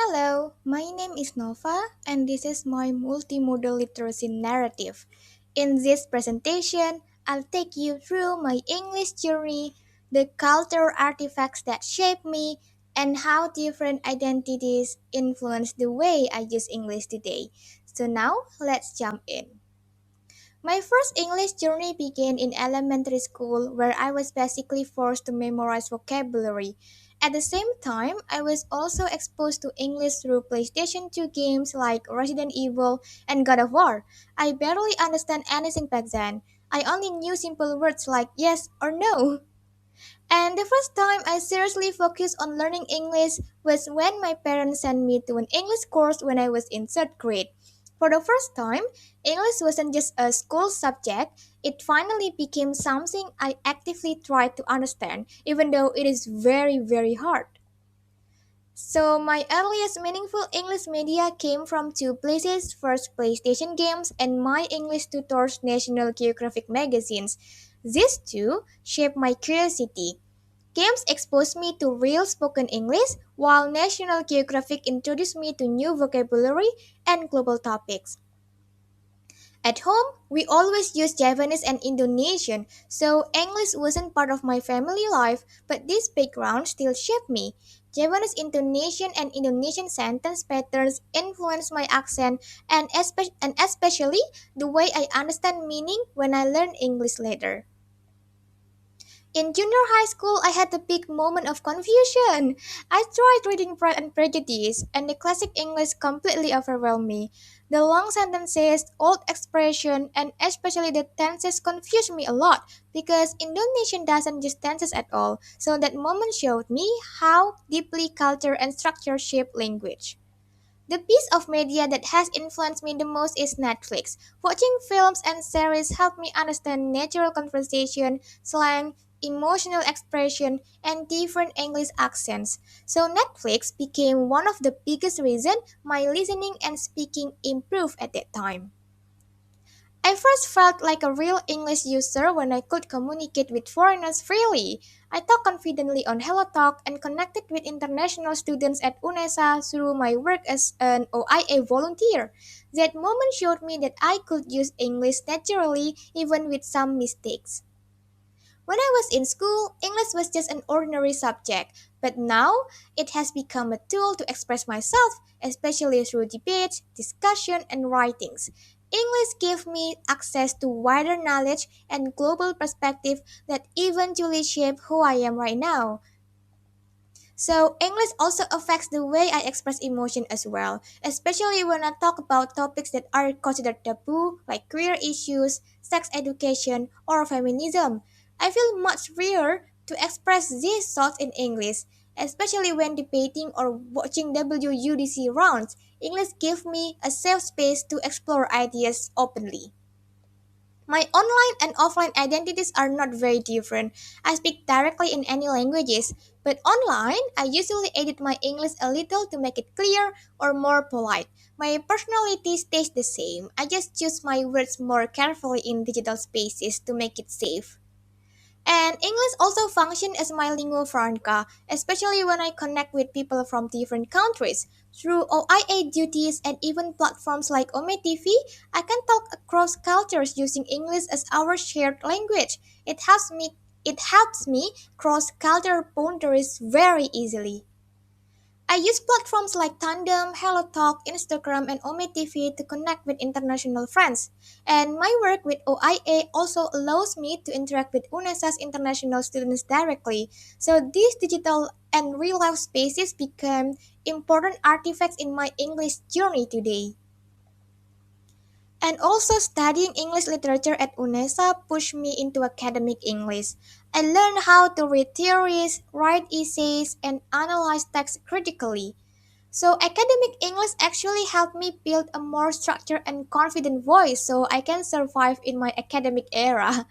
Hello, my name is Nova, and this is my multimodal literacy narrative. In this presentation, I'll take you through my English journey, the cultural artifacts that shape me, and how different identities influence the way I use English today. So now, let's jump in. My first English journey began in elementary school, where I was basically forced to memorize vocabulary. At the same time, I was also exposed to English through PlayStation 2 games like Resident Evil and God of War. I barely understand anything back then. I only knew simple words like yes or no. And the first time I seriously focused on learning English was when my parents sent me to an English course when I was in third grade. For the first time, English wasn't just a school subject, it finally became something I actively tried to understand, even though it is very, very hard. So, my earliest meaningful English media came from two places: first, PlayStation games, and my English tutors' National Geographic magazines. These two shaped my curiosity. Games exposed me to real spoken English, while National Geographic introduced me to new vocabulary and global topics. At home, we always used Japanese and Indonesian, so English wasn't part of my family life, but this background still shaped me. Japanese intonation and Indonesian sentence patterns influence my accent and especially the way I understand meaning when I learn English later. In junior high school, I had a big moment of confusion. I tried reading Pride and Prejudice, and the classic English completely overwhelmed me. The long sentences, old expression, and especially the tenses confused me a lot because Indonesian doesn't use tenses at all. So that moment showed me how deeply culture and structure shape language. The piece of media that has influenced me the most is Netflix. Watching films and series helped me understand natural conversation, slang, emotional expression, and different English accents. So Netflix became one of the biggest reasons my listening and speaking improved at that time. I first felt like a real English user when I could communicate with foreigners freely. I talked confidently on HelloTalk and connected with international students at UNESA through my work as an OIA volunteer. That moment showed me that I could use English naturally even with some mistakes. When I was in school, English was just an ordinary subject, but now it has become a tool to express myself, especially through debates, discussion, and writings. English gave me access to wider knowledge and global perspective that eventually shape who I am right now. So, English also affects the way I express emotion as well, especially when I talk about topics that are considered taboo, like queer issues, sex education, or feminism. I feel much freer to express these thoughts in English, especially when debating or watching WUDC rounds. English gives me a safe space to explore ideas openly. My online and offline identities are not very different. I speak directly in any languages, but online, I usually edit my English a little to make it clear or more polite. My personality stays the same. I just choose my words more carefully in digital spaces to make it safe. And English also functions as my lingua franca, especially when I connect with people from different countries. Through OIA duties and even platforms like Ome TV, I can talk across cultures using English as our shared language. It helps me cross cultural boundaries very easily. I use platforms like Tandem, HelloTalk, Instagram, and OmeTV to connect with international friends. And my work with OIA also allows me to interact with UNESA's international students directly. So these digital and real-life spaces become important artifacts in my English journey today. And also, studying English literature at UNESA pushed me into academic English. I learned how to read theories, write essays, and analyze text critically. So, academic English actually helped me build a more structured and confident voice so I can survive in my academic era.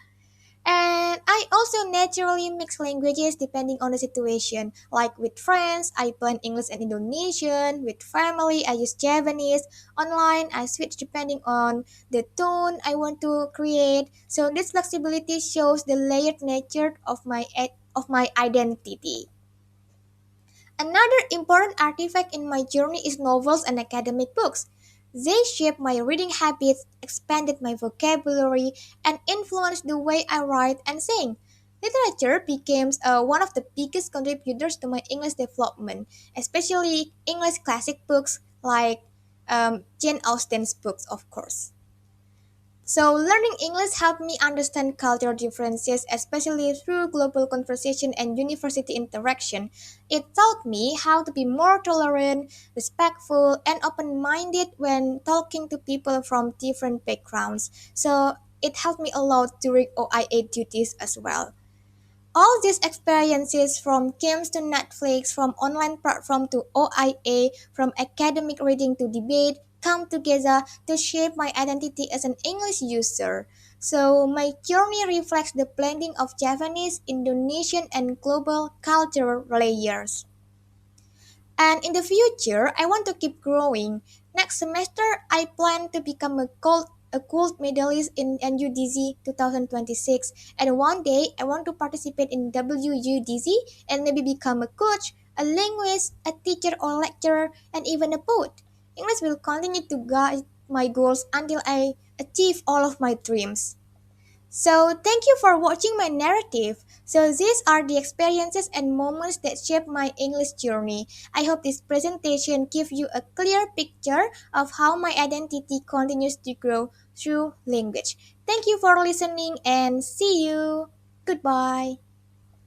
And I also naturally mix languages depending on the situation. Like with friends, I blend English and Indonesian. With family, I use Japanese. Online, I switch depending on the tone I want to create. So this flexibility shows the layered nature of my identity. Another important artifact in my journey is novels and academic books. They shaped my reading habits, expanded my vocabulary, and influenced the way I write and sing. Literature became one of the biggest contributors to my English development, especially English classic books like Jane Austen's books, of course. So, learning English helped me understand cultural differences, especially through global conversation and university interaction. It taught me how to be more tolerant, respectful, and open minded when talking to people from different backgrounds. So, it helped me a lot during OIA duties as well. All these experiences from games to Netflix, from online platform to OIA, from academic reading to debate, come together to shape my identity as an English user. So my journey reflects the blending of Japanese, Indonesian, and global cultural layers. And in the future, I want to keep growing. Next semester, I plan to become a gold medalist in NUDZ 2026. And one day, I want to participate in WUDZ and maybe become a coach, a linguist, a teacher or lecturer, and even a poet. English will continue to guide my goals until I achieve all of my dreams. So, thank you for watching my narrative. So, these are the experiences and moments that shape my English journey. I hope this presentation gives you a clear picture of how my identity continues to grow through language. Thank you for listening and see you. Goodbye.